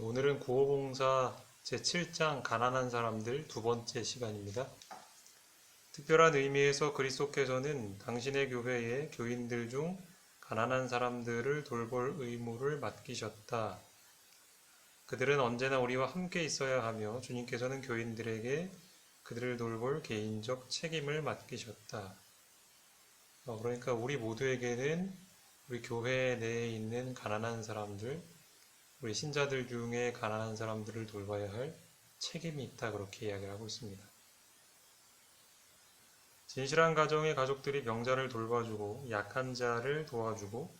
오늘은 구호봉사 제7장 가난한 사람들 두 번째 시간입니다. 특별한 의미에서 그리스도께서는 당신의 교회의 교인들 중 가난한 사람들을 돌볼 의무를 맡기셨다. 그들은 언제나 우리와 함께 있어야 하며 주님께서는 교인들에게 그들을 돌볼 개인적 책임을 맡기셨다. 그러니까 우리 모두에게는 우리 교회 내에 있는 가난한 사람들, 우리 신자들 중에 가난한 사람들을 돌봐야 할 책임이 있다, 그렇게 이야기를 하고 있습니다. 진실한 가정의 가족들이 병자를 돌봐주고 약한 자를 도와주고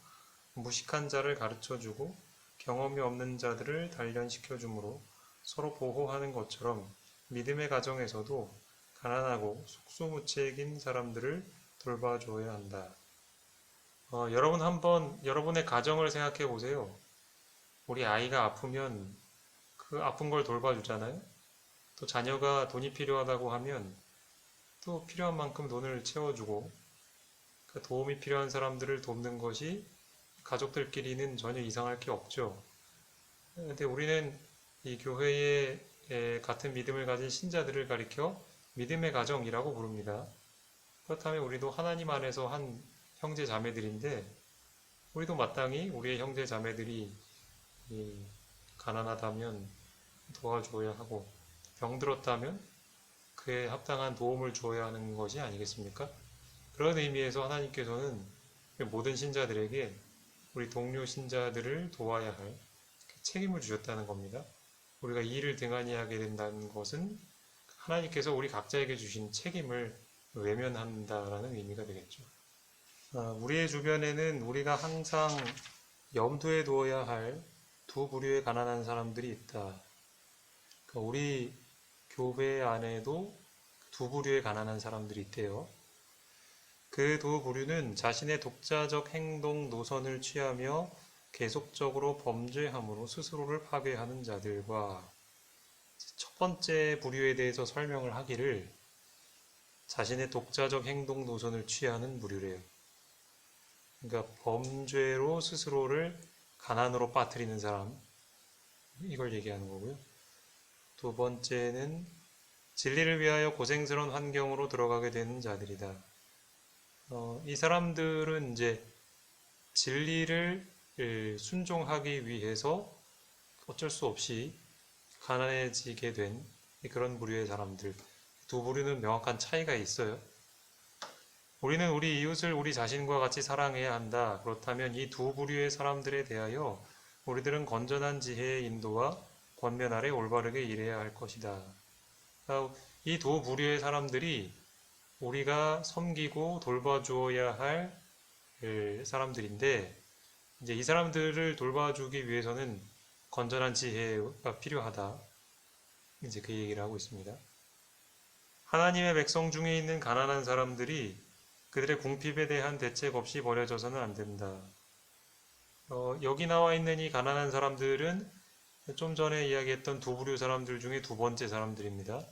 무식한 자를 가르쳐주고 경험이 없는 자들을 단련시켜주므로 서로 보호하는 것처럼 믿음의 가정에서도 가난하고 속수무책인 사람들을 돌봐줘야 한다. 여러분 한번 여러분의 가정을 생각해 보세요. 우리 아이가 아프면 그 아픈 걸 돌봐주잖아요. 또 자녀가 돈이 필요하다고 하면 또 필요한 만큼 돈을 채워주고, 그 도움이 필요한 사람들을 돕는 것이 가족들끼리는 전혀 이상할 게 없죠. 근데 우리는 이 교회에 같은 믿음을 가진 신자들을 가리켜 믿음의 가정이라고 부릅니다. 그렇다면 우리도 하나님 안에서 한 형제 자매들인데, 우리도 마땅히 우리의 형제 자매들이 가난하다면 도와줘야 하고, 병들었다면 그에 합당한 도움을 줘야 하는 것이 아니겠습니까? 그런 의미에서 하나님께서는 모든 신자들에게 우리 동료 신자들을 도와야 할 책임을 주셨다는 겁니다. 우리가 이 일을 등한히 하게 된다는 것은 하나님께서 우리 각자에게 주신 책임을 외면한다라는 의미가 되겠죠. 우리의 주변에는 우리가 항상 염두에 두어야 할 두 부류의 가난한 사람들이 있다. 우리 교회 안에도 두 부류의 가난한 사람들이 있대요. 그 두 부류는 자신의 독자적 행동 노선을 취하며 계속적으로 범죄함으로 스스로를 파괴하는 자들과, 첫 번째 부류에 대해서 설명을 하기를 자신의 독자적 행동 노선을 취하는 부류래요. 그러니까 범죄로 스스로를 가난으로 빠뜨리는 사람, 이걸 얘기하는 거고요. 두 번째는 진리를 위하여 고생스러운 환경으로 들어가게 되는 자들이다. 이 사람들은 이제 진리를 순종하기 위해서 어쩔 수 없이 가난해지게 된 그런 부류의 사람들. 두 부류는 명확한 차이가 있어요. 우리는 우리 이웃을 우리 자신과 같이 사랑해야 한다. 그렇다면 이 두 부류의 사람들에 대하여 우리들은 건전한 지혜의 인도와 권면 아래 올바르게 일해야 할 것이다. 이 두 부류의 사람들이 우리가 섬기고 돌봐주어야 할 사람들인데, 이제 이 사람들을 돌봐주기 위해서는 건전한 지혜가 필요하다. 이제 그 얘기를 하고 있습니다. 하나님의 백성 중에 있는 가난한 사람들이 그들의 궁핍에 대한 대책 없이 버려져서는 안 된다. 여기 나와 있는 이 가난한 사람들은 좀 전에 이야기했던 두 부류 사람들 중에 두 번째 사람들입니다.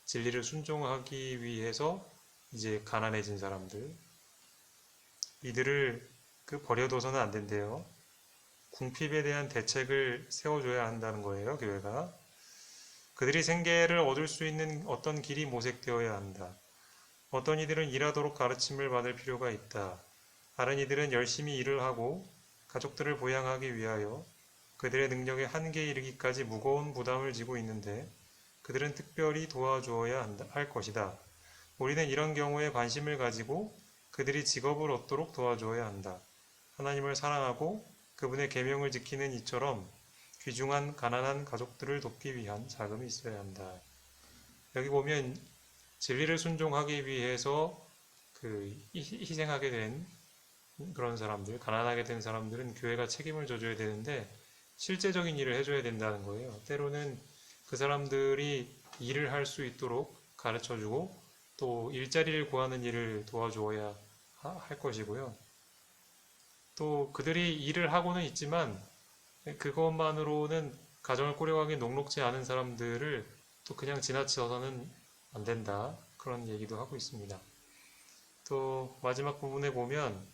진리를 순종하기 위해서 이제 가난해진 사람들. 이들을 버려둬서는 안 된대요. 궁핍에 대한 대책을 세워줘야 한다는 거예요, 교회가. 그들이 생계를 얻을 수 있는 어떤 길이 모색되어야 한다. 어떤 이들은 일하도록 가르침을 받을 필요가 있다. 다른 이들은 열심히 일을 하고 가족들을 보양하기 위하여 그들의 능력의 한계에 이르기까지 무거운 부담을 지고 있는데, 그들은 특별히 도와주어야 할 것이다. 우리는 이런 경우에 관심을 가지고 그들이 직업을 얻도록 도와주어야 한다. 하나님을 사랑하고 그분의 계명을 지키는 이처럼 귀중한 가난한 가족들을 돕기 위한 자금이 있어야 한다. 여기 보면 진리를 순종하기 위해서 희생하게 된 그런 사람들, 가난하게 된 사람들은 교회가 책임을 져줘야 되는데 실제적인 일을 해줘야 된다는 거예요. 때로는 그 사람들이 일을 할 수 있도록 가르쳐주고 또 일자리를 구하는 일을 도와주어야 할 것이고요. 또 그들이 일을 하고는 있지만 그것만으로는 가정을 꾸려가기 녹록지 않은 사람들을 또 그냥 지나쳐서는 안 된다. 그런 얘기도 하고 있습니다. 또 마지막 부분에 보면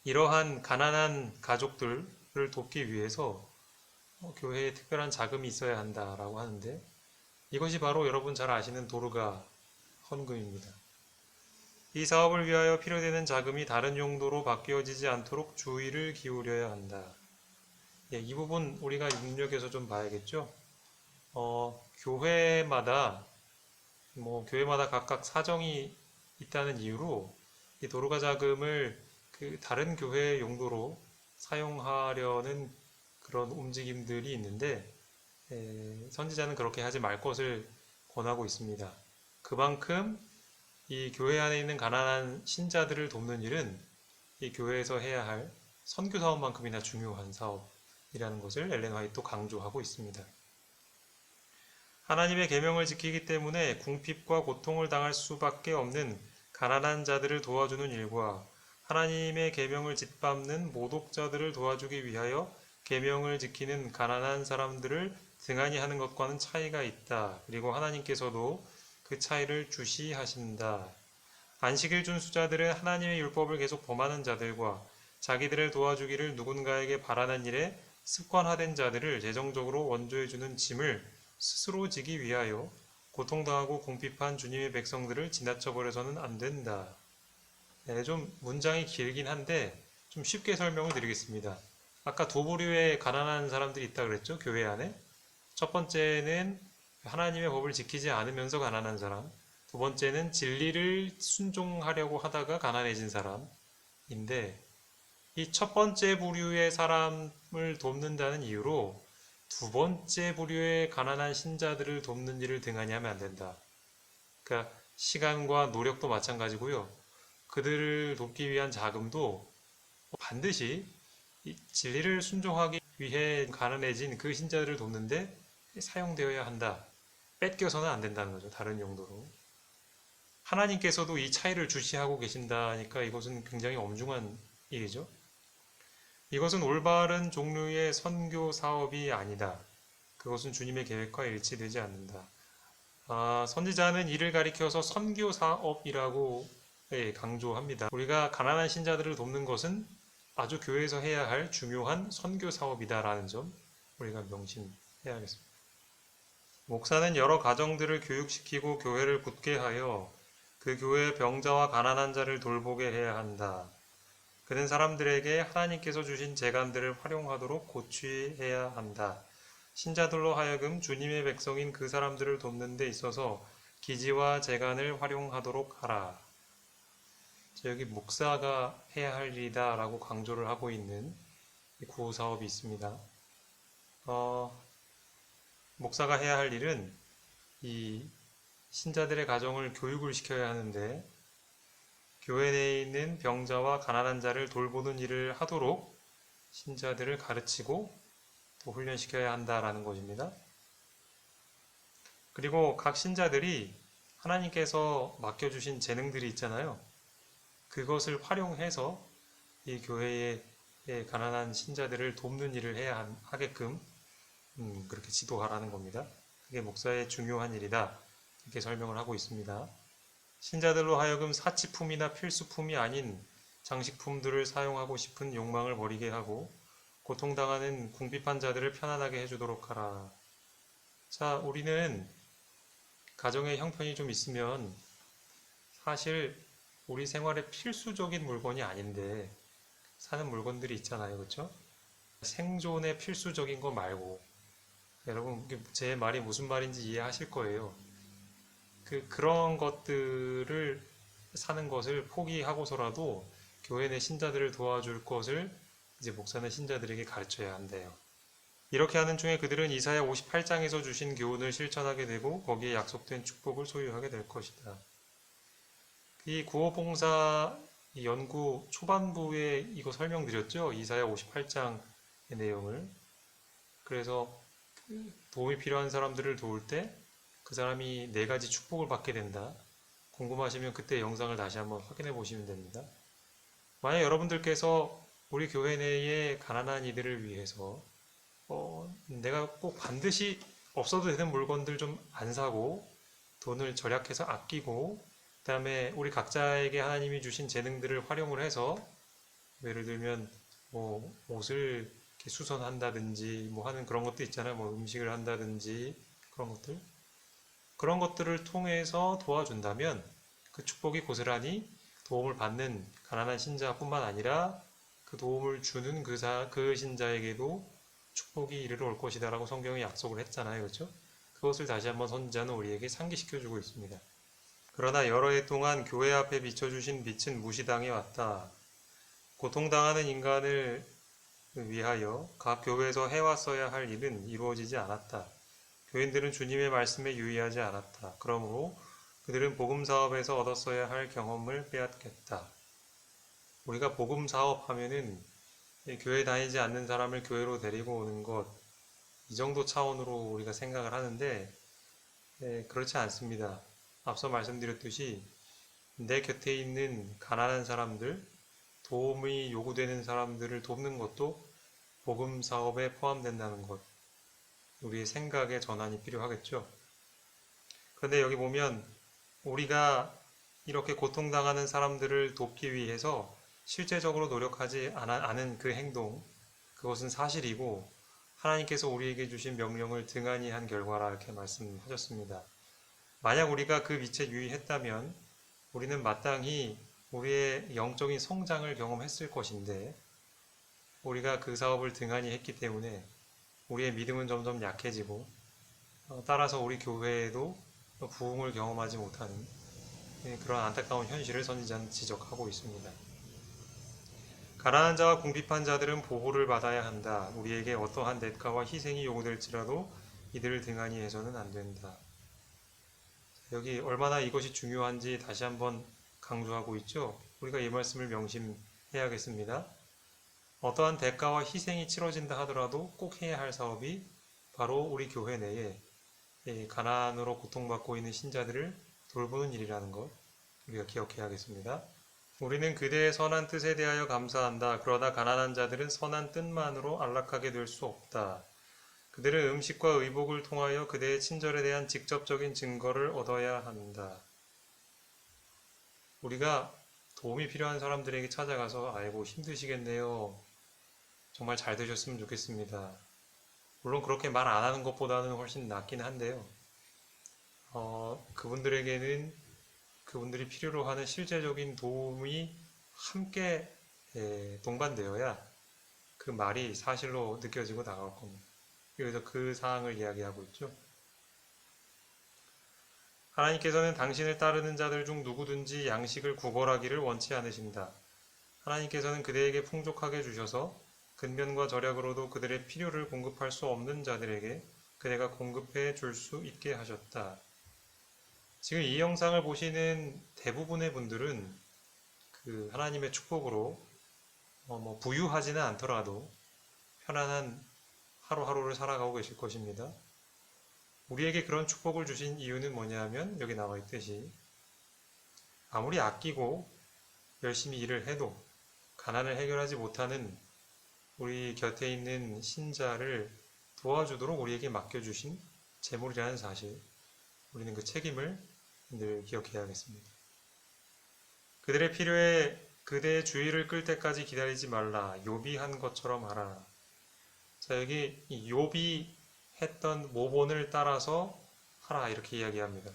이러한 가난한 가족들을 돕기 위해서 교회에 특별한 자금이 있어야 한다라고 하는데 이것이 바로 여러분 잘 아시는 도르가 헌금입니다. 이 사업을 위하여 필요되는 자금이 다른 용도로 바뀌어지지 않도록 주의를 기울여야 한다. 예, 이 부분 우리가 눈여겨서 좀 봐야겠죠. 교회마다 교회마다 각각 사정이 있다는 이유로 이 도르가 자금을 그 다른 교회 용도로 사용하려는 그런 움직임들이 있는데 선지자는 그렇게 하지 말 것을 권하고 있습니다. 그만큼 이 교회 안에 있는 가난한 신자들을 돕는 일은 이 교회에서 해야 할 선교 사업만큼이나 중요한 사업이라는 것을 엘렌 화이트도 강조하고 있습니다. 하나님의 계명을 지키기 때문에 궁핍과 고통을 당할 수밖에 없는 가난한 자들을 도와주는 일과 하나님의 계명을 짓밟는 모독자들을 도와주기 위하여 계명을 지키는 가난한 사람들을 등한히 하는 것과는 차이가 있다. 그리고 하나님께서도 그 차이를 주시하신다. 안식일 준수자들은 하나님의 율법을 계속 범하는 자들과 자기들을 도와주기를 누군가에게 바라는 일에 습관화된 자들을 재정적으로 원조해주는 짐을 스스로 지기 위하여 고통당하고 궁핍한 주님의 백성들을 지나쳐버려서는 안 된다. 네, 좀 문장이 길긴 한데 좀 쉽게 설명을 드리겠습니다. 아까 두 부류의 가난한 사람들이 있다 그랬죠? 교회 안에. 첫 번째는 하나님의 법을 지키지 않으면서 가난한 사람. 두 번째는 진리를 순종하려고 하다가 가난해진 사람인데 이 첫 번째 부류의 사람을 돕는다는 이유로 두 번째 부류의 가난한 신자들을 돕는 일을 등한히 하면 안 된다. 그러니까 시간과 노력도 마찬가지고요. 그들을 돕기 위한 자금도 반드시 진리를 순종하기 위해 가난해진 그 신자들을 돕는데 사용되어야 한다. 뺏겨서는 안 된다는 거죠. 다른 용도로. 하나님께서도 이 차이를 주시하고 계신다니까 이것은 굉장히 엄중한 일이죠. 이것은 올바른 종류의 선교 사업이 아니다. 그것은 주님의 계획과 일치되지 않는다. 선지자는 이를 가리켜서 선교 사업이라고 강조합니다. 우리가 가난한 신자들을 돕는 것은 아주 교회에서 해야 할 중요한 선교 사업이다라는 점 우리가 명심해야겠습니다. 목사는 여러 가정들을 교육시키고 교회를 굳게 하여 그 교회의 병자와 가난한 자를 돌보게 해야 한다. 그는 사람들에게 하나님께서 주신 재간들을 활용하도록 고취해야 한다. 신자들로 하여금 주님의 백성인 그 사람들을 돕는 데 있어서 기지와 재간을 활용하도록 하라. 여기 목사가 해야 할 일이다 라고 강조를 하고 있는 구호 사업이 있습니다. 목사가 해야 할 일은 이 신자들의 가정을 교육을 시켜야 하는데 교회 내에 있는 병자와 가난한 자를 돌보는 일을 하도록 신자들을 가르치고 또 훈련시켜야 한다라는 것입니다. 그리고 각 신자들이 하나님께서 맡겨주신 재능들이 있잖아요. 그것을 활용해서 이 교회의 가난한 신자들을 돕는 일을 해야 하게끔 그렇게 지도하라는 겁니다. 그게 목사의 중요한 일이다. 이렇게 설명을 하고 있습니다. 신자들로 하여금 사치품이나 필수품이 아닌 장식품들을 사용하고 싶은 욕망을 버리게 하고 고통당하는 궁핍한 자들을 편안하게 해주도록 하라. 자, 우리는 가정에 형편이 좀 있으면 사실 우리 생활에 필수적인 물건이 아닌데 사는 물건들이 있잖아요. 그렇죠? 생존에 필수적인 거 말고 여러분 제 말이 무슨 말인지 이해하실 거예요. 그런 것들을 사는 것을 포기하고서라도 교회 내 신자들을 도와줄 것을 이제 목사는 신자들에게 가르쳐야 한대요. 이렇게 하는 중에 그들은 이사야 58장에서 주신 교훈을 실천하게 되고 거기에 약속된 축복을 소유하게 될 것이다. 이 구호봉사 연구 초반부에 이거 설명드렸죠? 이사야 58장의 내용을. 그래서 도움이 필요한 사람들을 도울 때 그 사람이 4가지 축복을 받게 된다. 궁금하시면 그때 영상을 다시 한번 확인해 보시면 됩니다. 만약 여러분들께서 우리 교회 내에 가난한 이들을 위해서 내가 꼭 반드시 없어도 되는 물건들 좀 안 사고 돈을 절약해서 아끼고 그 다음에 우리 각자에게 하나님이 주신 재능들을 활용을 해서 예를 들면 옷을 이렇게 수선한다든지 뭐 하는 그런 것도 있잖아요. 뭐 음식을 한다든지 그런 것들을 통해서 도와준다면 그 축복이 고스란히 도움을 받는 가난한 신자뿐만 아니라 그 도움을 주는 그 신자에게도 축복이 이르러 올 것이다라고 성경이 약속을 했잖아요. 그렇죠? 그것을 다시 한번 선지자는 우리에게 상기시켜주고 있습니다. 그러나 여러 해 동안 교회 앞에 비춰주신 빛은 무시당해 왔다. 고통당하는 인간을 위하여 각 교회에서 해왔어야 할 일은 이루어지지 않았다. 교인들은 주님의 말씀에 유의하지 않았다. 그러므로 그들은 복음 사업에서 얻었어야 할 경험을 빼앗겼다. 우리가 복음 사업 하면은 교회 다니지 않는 사람을 교회로 데리고 오는 것, 이 정도 차원으로 우리가 생각을 하는데 그렇지 않습니다. 앞서 말씀드렸듯이 내 곁에 있는 가난한 사람들, 도움이 요구되는 사람들을 돕는 것도 복음 사업에 포함된다는 것, 우리의 생각의 전환이 필요하겠죠. 그런데 여기 보면 우리가 이렇게 고통당하는 사람들을 돕기 위해서 실제적으로 노력하지 않은 그 행동, 그것은 사실이고 하나님께서 우리에게 주신 명령을 등한히 한 결과라 이렇게 말씀하셨습니다. 만약 우리가 그 빛에 유의했다면 우리는 마땅히 우리의 영적인 성장을 경험했을 것인데 우리가 그 사업을 등한히 했기 때문에 우리의 믿음은 점점 약해지고 따라서 우리 교회에도 부흥을 경험하지 못하는 그런 안타까운 현실을 선지자는 지적하고 있습니다. 가난한 자와 궁핍한 자들은 보호를 받아야 한다. 우리에게 어떠한 대가와 희생이 요구될지라도 이들을 등한히 해서는 안 된다. 여기 얼마나 이것이 중요한지 다시 한번 강조하고 있죠. 우리가 이 말씀을 명심해야겠습니다. 어떠한 대가와 희생이 치러진다 하더라도 꼭 해야 할 사업이 바로 우리 교회 내에 가난으로 고통받고 있는 신자들을 돌보는 일이라는 것 우리가 기억해야겠습니다. 우리는 그대의 선한 뜻에 대하여 감사한다. 그러나 가난한 자들은 선한 뜻만으로 안락하게 될 수 없다. 그들은 음식과 의복을 통하여 그대의 친절에 대한 직접적인 증거를 얻어야 한다. 우리가 도움이 필요한 사람들에게 찾아가서 아이고 힘드시겠네요. 정말 잘 되셨으면 좋겠습니다. 물론 그렇게 말 안 하는 것보다는 훨씬 낫긴 한데요. 그분들에게는 그분들이 필요로 하는 실제적인 도움이 함께 동반되어야 그 말이 사실로 느껴지고 나갈 겁니다. 그래서 그 사항을 이야기하고 있죠. 하나님께서는 당신을 따르는 자들 중 누구든지 양식을 구걸하기를 원치 않으신다. 하나님께서는 그대에게 풍족하게 주셔서 근면과 절약으로도 그들의 필요를 공급할 수 없는 자들에게 그대가 공급해 줄 수 있게 하셨다. 지금 이 영상을 보시는 대부분의 분들은 그 하나님의 축복으로 뭐 부유하지는 않더라도 편안한 하루하루를 살아가고 계실 것입니다. 우리에게 그런 축복을 주신 이유는 뭐냐면 여기 나와 있듯이 아무리 아끼고 열심히 일을 해도 가난을 해결하지 못하는 우리 곁에 있는 신자를 도와주도록 우리에게 맡겨주신 재물이라는 사실, 우리는 그 책임을 늘 기억해야겠습니다. 그들의 필요에 그대의 주의를 끌 때까지 기다리지 말라. 욥이 한 것처럼 하라. 자, 여기 이 욥이 했던 모본을 따라서 하라 이렇게 이야기합니다.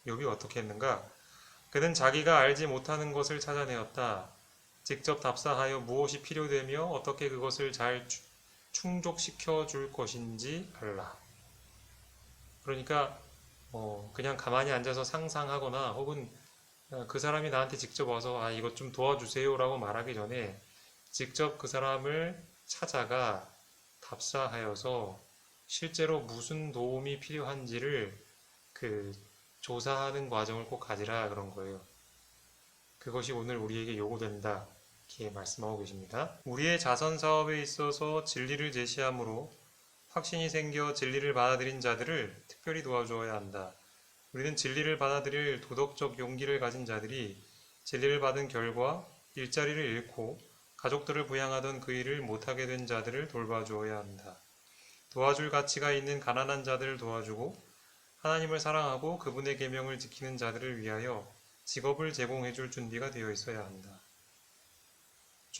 욥이 어떻게 했는가? 그는 자기가 알지 못하는 것을 찾아내었다. 직접 답사하여 무엇이 필요되며 어떻게 그것을 잘 충족시켜 줄 것인지 알라. 그러니까 그냥 가만히 앉아서 상상하거나 혹은 그 사람이 나한테 직접 와서 이것 좀 도와주세요 라고 말하기 전에 직접 그 사람을 찾아가 답사하여서 실제로 무슨 도움이 필요한지를 그 조사하는 과정을 꼭 가지라 그런 거예요. 그것이 오늘 우리에게 요구된다. 이렇게 말씀하고 계십니다. 우리의 자선 사업에 있어서 진리를 제시함으로 확신이 생겨 진리를 받아들인 자들을 특별히 도와주어야 한다. 우리는 진리를 받아들일 도덕적 용기를 가진 자들이 진리를 받은 결과 일자리를 잃고 가족들을 부양하던 그 일을 못하게 된 자들을 돌봐주어야 한다. 도와줄 가치가 있는 가난한 자들을 도와주고 하나님을 사랑하고 그분의 계명을 지키는 자들을 위하여 직업을 제공해 줄 준비가 되어 있어야 한다.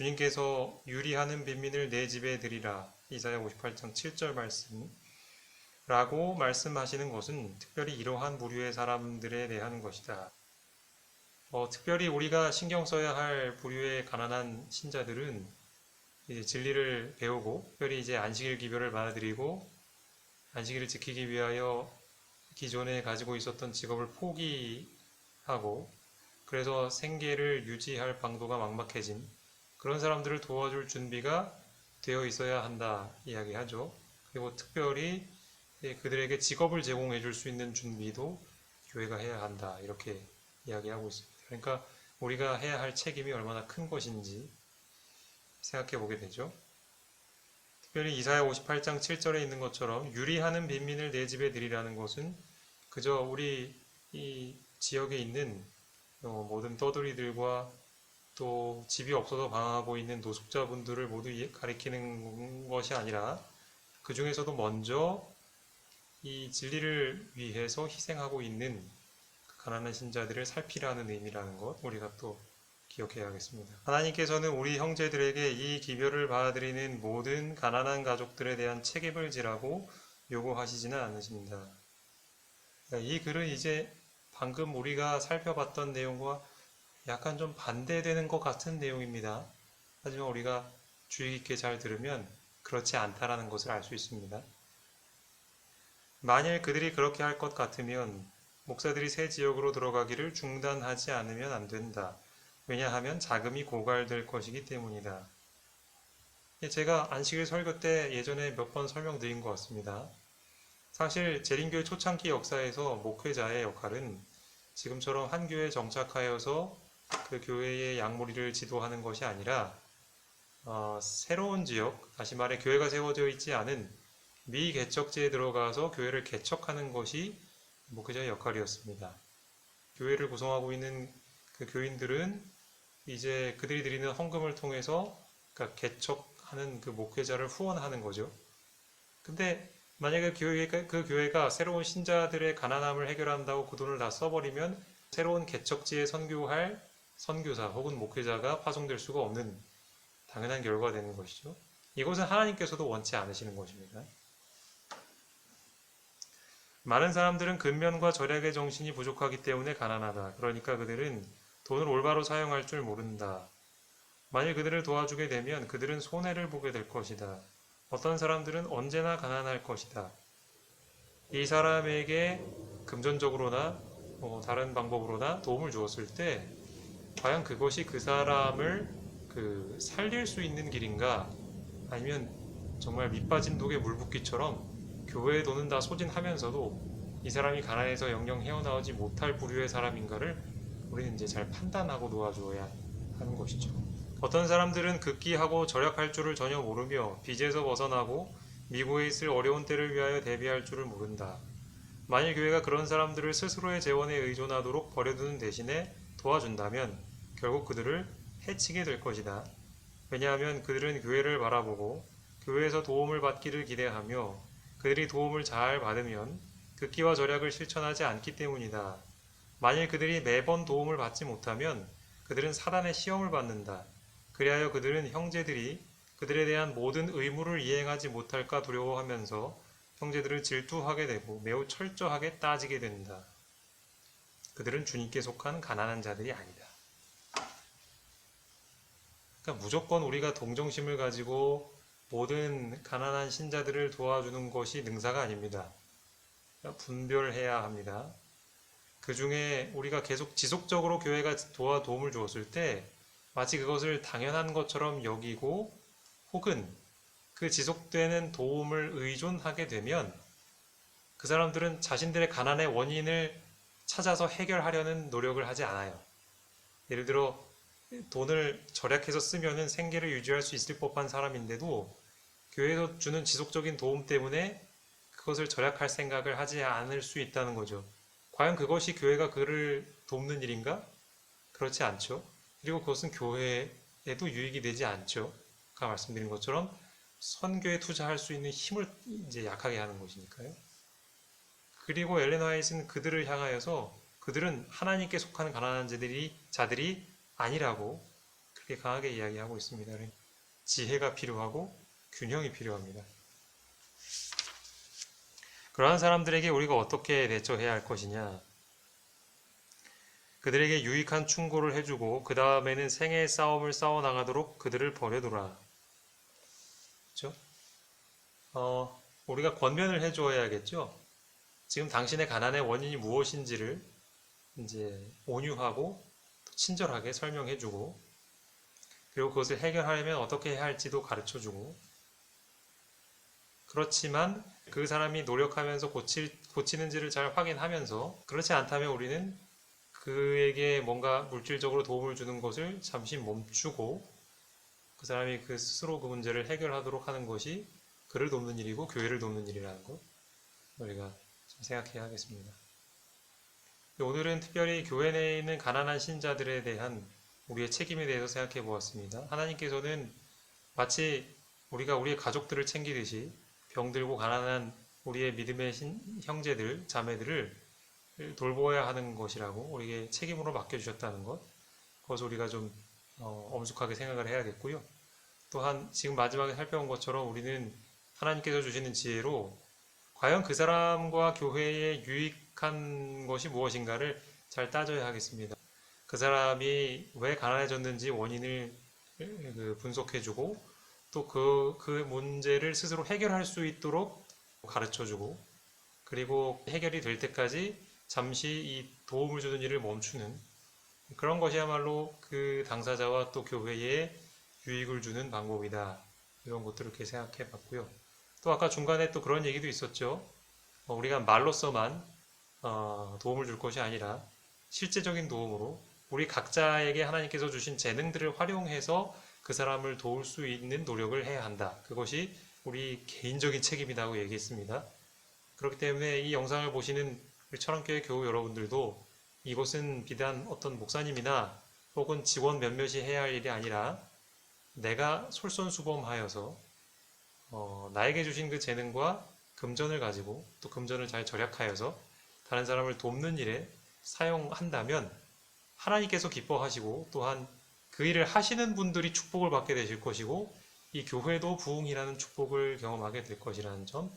주님께서 유리하는 빈민을 내 집에 드리라. 이사야 58장 7절 말씀. 라고 말씀하시는 것은 특별히 이러한 부류의 사람들에 대한 것이다. 특별히 우리가 신경 써야 할 부류의 가난한 신자들은 이제 진리를 배우고, 특별히 이제 안식일 기별을 받아들이고, 안식일을 지키기 위하여 기존에 가지고 있었던 직업을 포기하고, 그래서 생계를 유지할 방도가 막막해진 그런 사람들을 도와줄 준비가 되어 있어야 한다 이야기하죠. 그리고 특별히 그들에게 직업을 제공해 줄 수 있는 준비도 교회가 해야 한다 이렇게 이야기하고 있습니다. 그러니까 우리가 해야 할 책임이 얼마나 큰 것인지 생각해 보게 되죠. 특별히 이사야 58장 7절에 있는 것처럼 유리하는 빈민을 내 집에 드리라는 것은 그저 우리 이 지역에 있는 모든 떠돌이들과 또 집이 없어서 방황하고 있는 노숙자분들을 모두 가리키는 것이 아니라 그 중에서도 먼저 이 진리를 위해서 희생하고 있는 가난한 신자들을 살피라는 의미라는 것 우리가 또 기억해야겠습니다. 하나님께서는 우리 형제들에게 이 기별을 받아들이는 모든 가난한 가족들에 대한 책임을 지라고 요구하시지는 않으십니다. 이 글은 이제 방금 우리가 살펴봤던 내용과 약간 좀 반대되는 것 같은 내용입니다. 하지만 우리가 주의 깊게 잘 들으면 그렇지 않다라는 것을 알 수 있습니다. 만일 그들이 그렇게 할 것 같으면 목사들이 새 지역으로 들어가기를 중단하지 않으면 안 된다. 왜냐하면 자금이 고갈될 것이기 때문이다. 제가 안식일 설교 때 예전에 몇 번 설명드린 것 같습니다. 사실 재림교회 초창기 역사에서 목회자의 역할은 지금처럼 한 교회에 정착하여서 그 교회의 양무리를 지도하는 것이 아니라 새로운 지역, 다시 말해 교회가 세워져 있지 않은 미개척지에 들어가서 교회를 개척하는 것이 목회자의 역할이었습니다. 교회를 구성하고 있는 그 교인들은 이제 그들이 드리는 헌금을 통해서 그러니까 개척하는 그 목회자를 후원하는 거죠. 근데 만약에 그 교회가 새로운 신자들의 가난함을 해결한다고 그 돈을 다 써버리면 새로운 개척지에 선교할 선교사 혹은 목회자가 파송될 수가 없는 당연한 결과가 되는 것이죠. 이것은 하나님께서도 원치 않으시는 것입니다. 많은 사람들은 근면과 절약의 정신이 부족하기 때문에 가난하다. 그러니까 그들은 돈을 올바로 사용할 줄 모른다. 만일 그들을 도와주게 되면 그들은 손해를 보게 될 것이다. 어떤 사람들은 언제나 가난할 것이다. 이 사람에게 금전적으로나 다른 방법으로나 도움을 주었을 때 과연 그것이 그 사람을 살릴 수 있는 길인가? 아니면 정말 밑빠진 독에 물 붓기처럼 교회의 돈은 다 소진하면서도 이 사람이 가난해서 영영 헤어나오지 못할 부류의 사람인가를 우리는 이제 잘 판단하고 도와줘야 하는 것이죠. 어떤 사람들은 극기하고 절약할 줄을 전혀 모르며 빚에서 벗어나고 미국에 있을 어려운 때를 위하여 대비할 줄을 모른다. 만일 교회가 그런 사람들을 스스로의 재원에 의존하도록 버려두는 대신에 도와준다면 결국 그들을 해치게 될 것이다. 왜냐하면 그들은 교회를 바라보고 교회에서 도움을 받기를 기대하며 그들이 도움을 잘 받으면 극기와 절약을 실천하지 않기 때문이다. 만일 그들이 매번 도움을 받지 못하면 그들은 사단의 시험을 받는다. 그리하여 그들은 형제들이 그들에 대한 모든 의무를 이행하지 못할까 두려워하면서 형제들을 질투하게 되고 매우 철저하게 따지게 된다. 그들은 주님께 속한 가난한 자들이 아니다. 그러니까 무조건 우리가 동정심을 가지고 모든 가난한 신자들을 도와주는 것이 능사가 아닙니다. 분별해야 합니다. 그 중에 우리가 계속 지속적으로 교회가 도움을 주었을 때 마치 그것을 당연한 것처럼 여기고 혹은 그 지속되는 도움을 의존하게 되면 그 사람들은 자신들의 가난의 원인을 찾아서 해결하려는 노력을 하지 않아요. 예를 들어 돈을 절약해서 쓰면은 생계를 유지할 수 있을 법한 사람인데도 교회에서 주는 지속적인 도움 때문에 그것을 절약할 생각을 하지 않을 수 있다는 거죠. 과연 그것이 교회가 그를 돕는 일인가? 그렇지 않죠. 그리고 그것은 교회에도 유익이 되지 않죠. 아까 말씀드린 것처럼 선교에 투자할 수 있는 힘을 이제 약하게 하는 것이니까요. 그리고 엘렌 화이트는 그들을 향하여서 그들은 하나님께 속하는 가난한 자들이 아니라고 그렇게 강하게 이야기하고 있습니다. 지혜가 필요하고 균형이 필요합니다. 그러한 사람들에게 우리가 어떻게 대처해야 할 것이냐? 그들에게 유익한 충고를 해주고 그 다음에는 생애의 싸움을 싸워나가도록 그들을 버려두라. 그렇죠? 우리가 권면을 해줘야겠죠? 지금 당신의 가난의 원인이 무엇인지를 이제 온유하고 친절하게 설명해주고 그리고 그것을 해결하려면 어떻게 해야 할지도 가르쳐주고 그렇지만 그 사람이 노력하면서 고치는지를 잘 확인하면서 그렇지 않다면 우리는 그에게 뭔가 물질적으로 도움을 주는 것을 잠시 멈추고 그 사람이 그 스스로 그 문제를 해결하도록 하는 것이 그를 돕는 일이고 교회를 돕는 일이라는 것 우리가 좀 생각해야 하겠습니다. 오늘은 특별히 교회 내에 있는 가난한 신자들에 대한 우리의 책임에 대해서 생각해 보았습니다. 하나님께서는 마치 우리가 우리의 가족들을 챙기듯이 병들고 가난한 우리의 믿음의 형제들, 자매들을 돌보아야 하는 것이라고 우리에게 책임으로 맡겨주셨다는 것, 그것을 우리가 좀 엄숙하게 생각을 해야겠고요. 또한 지금 마지막에 살펴본 것처럼 우리는 하나님께서 주시는 지혜로 과연 그 사람과 교회에 유익한 것이 무엇인가를 잘 따져야 하겠습니다. 그 사람이 왜 가난해졌는지 원인을 분석해주고 또 그 문제를 스스로 해결할 수 있도록 가르쳐주고 그리고 해결이 될 때까지 잠시 이 도움을 주는 일을 멈추는 그런 것이야말로 그 당사자와 또 교회에 유익을 주는 방법이다. 이런 것들을 이렇게 생각해 봤고요. 또 아까 중간에 또 그런 얘기도 있었죠. 우리가 말로서만 도움을 줄 것이 아니라 실제적인 도움으로 우리 각자에게 하나님께서 주신 재능들을 활용해서 그 사람을 도울 수 있는 노력을 해야 한다. 그것이 우리 개인적인 책임이라고 얘기했습니다. 그렇기 때문에 이 영상을 보시는 우리 천안교회 교우 여러분들도 이것은 비단 어떤 목사님이나 혹은 직원 몇몇이 해야 할 일이 아니라 내가 솔선수범하여서 나에게 주신 그 재능과 금전을 가지고 또 금전을 잘 절약하여서 다른 사람을 돕는 일에 사용한다면 하나님께서 기뻐하시고 또한 그 일을 하시는 분들이 축복을 받게 되실 것이고 이 교회도 부흥이라는 축복을 경험하게 될 것이라는 점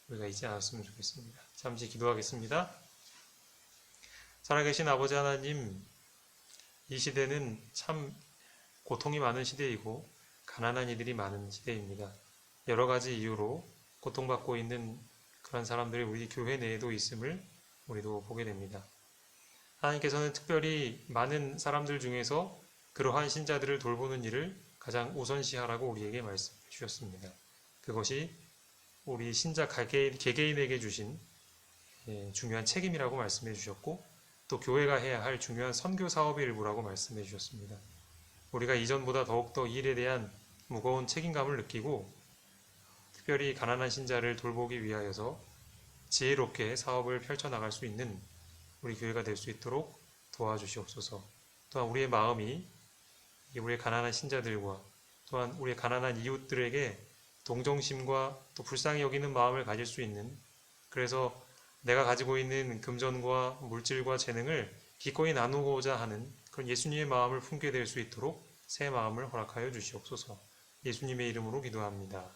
우리가 잊지 않았으면 좋겠습니다. 잠시 기도하겠습니다. 살아계신 아버지 하나님, 이 시대는 참 고통이 많은 시대이고 가난한 이들이 많은 시대입니다. 여러 가지 이유로 고통받고 있는 그런 사람들이 우리 교회 내에도 있음을 우리도 보게 됩니다. 하나님께서는 특별히 많은 사람들 중에서 그러한 신자들을 돌보는 일을 가장 우선시하라고 우리에게 말씀해 주셨습니다. 그것이 우리 신자 개개인에게 주신 중요한 책임이라고 말씀해 주셨고 또 교회가 해야 할 중요한 선교 사업의 일부라고 말씀해 주셨습니다. 우리가 이전보다 더욱더 이 일에 대한 무거운 책임감을 느끼고 특별히 가난한 신자를 돌보기 위하여서 지혜롭게 사업을 펼쳐나갈 수 있는 우리 교회가 될 수 있도록 도와주시옵소서. 또한 우리의 마음이 우리의 가난한 신자들과 또한 우리의 가난한 이웃들에게 동정심과 또 불쌍히 여기는 마음을 가질 수 있는 그래서 내가 가지고 있는 금전과 물질과 재능을 기꺼이 나누고자 하는 그런 예수님의 마음을 품게 될 수 있도록 새 마음을 허락하여 주시옵소서. 예수님의 이름으로 기도합니다.